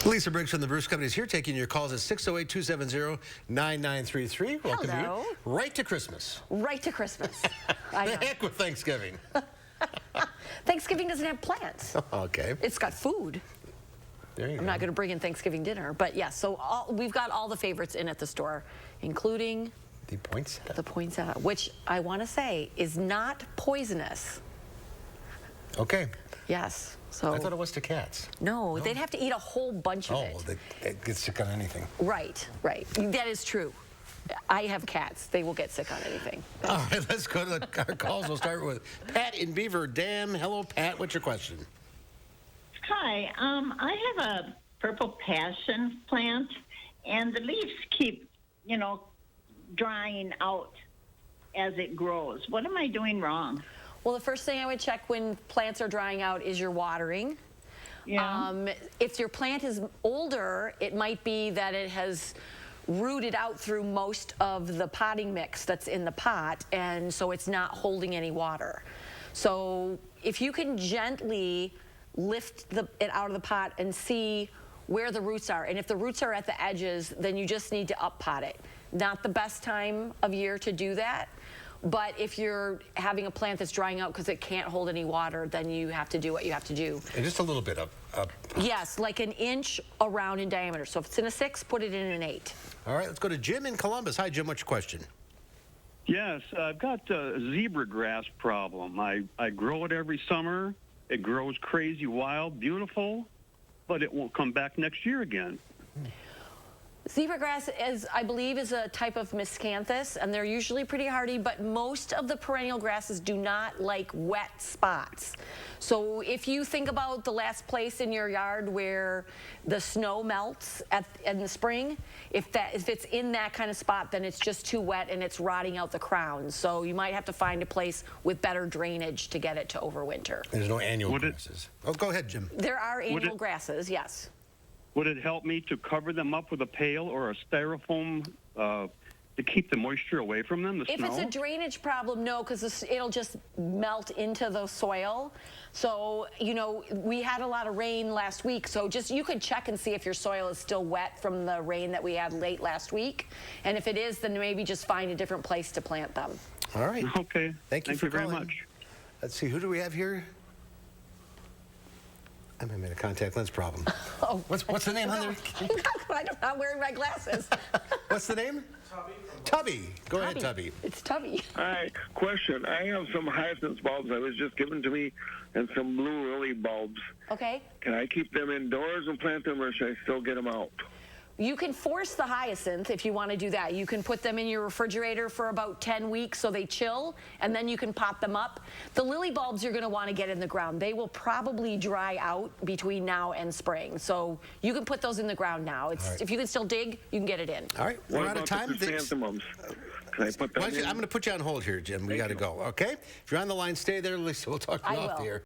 Lisa Briggs from the Bruce Company is here taking your calls at 608-270-9933. Welcome Hello. you. Right to Christmas. Right to Christmas. I The know. heck with Thanksgiving. Thanksgiving doesn't have plants. Okay. It's got food. There you I'm go. not going to bring in Thanksgiving dinner, but yes. So we've got all the favorites in at the store, including The poinsettia. the poinsettia, which I want to say is not poisonous. Okay. Yes. So I thought it was to cats. no, they'd have to eat a whole bunch of it. They get sick on anything. Right, right. That is true. I have cats. They will get sick on anything. All right, let's go to our calls. We'll start with Pat in Beaver Dam. Hello, Pat. What's your question? Hi, I have a purple passion plant, and the leaves keep, drying out as it grows. What am I doing wrong? Well, the first thing I would check when plants are drying out is your watering. Yeah. If your plant is older, it might be that it has rooted out through most of the potting mix that's in the pot, and so it's not holding any water. So if you can gently lift it out of the pot and see where the roots are, and if the roots are at the edges, then you just need to up pot it. Not the best time of year to do that. But if you're having a plant that's drying out because it can't hold any water, then you have to do what you have to do. And just a little bit up. Yes, like an inch around in diameter. So if it's in a 6, put it in an 8. All right, let's go to Jim in Columbus. Hi, Jim. What's your question? Yes, I've got a zebra grass problem. I grow it every summer. It grows crazy wild, beautiful, but it won't come back next year again. Zebra grass, I believe, is a type of miscanthus, and they're usually pretty hardy, but most of the perennial grasses do not like wet spots. So if you think about the last place in your yard where the snow melts in the spring, if it's in that kind of spot, then it's just too wet and it's rotting out the crown. So you might have to find a place with better drainage to get it to overwinter. There's no annual grasses. Oh, go ahead, Jim. There are annual grasses, yes. Would it help me to cover them up with a pail or a styrofoam to keep the moisture away from them, the If snow? it's a drainage problem, no, because it'll just melt into the soil. So, we had a lot of rain last week, so you could check and see if your soil is still wet from the rain that we had late last week. And if it is, then maybe just find a different place to plant them. All right. Okay. Thank you for very calling. much. Let's see. Who do we have here? I might have made a contact lens problem. Oh. What's the name on there? I'm not wearing my glasses. What's the name? Tubby. Go ahead, Tubby. It's Tubby. Hi, question. I have some hyacinth bulbs that was just given to me and some blue lily bulbs. Okay. Can I keep them indoors and plant them, or should I still get them out? You can force the hyacinth if you want to do that. You can put them in your refrigerator for about 10 weeks so they chill, and then you can pot them up. The lily bulbs you're going to want to get in the ground. They will probably dry out between now and spring. So you can put those in the ground now. Right. If you can still dig, you can get it in. All right, we're What out of about time. the chrysanthemums? Can I put them I'm in? going to put you on hold here, Jim. We got to go, okay? If you're on the line, stay there, Lisa. We'll talk to you I off will. the air.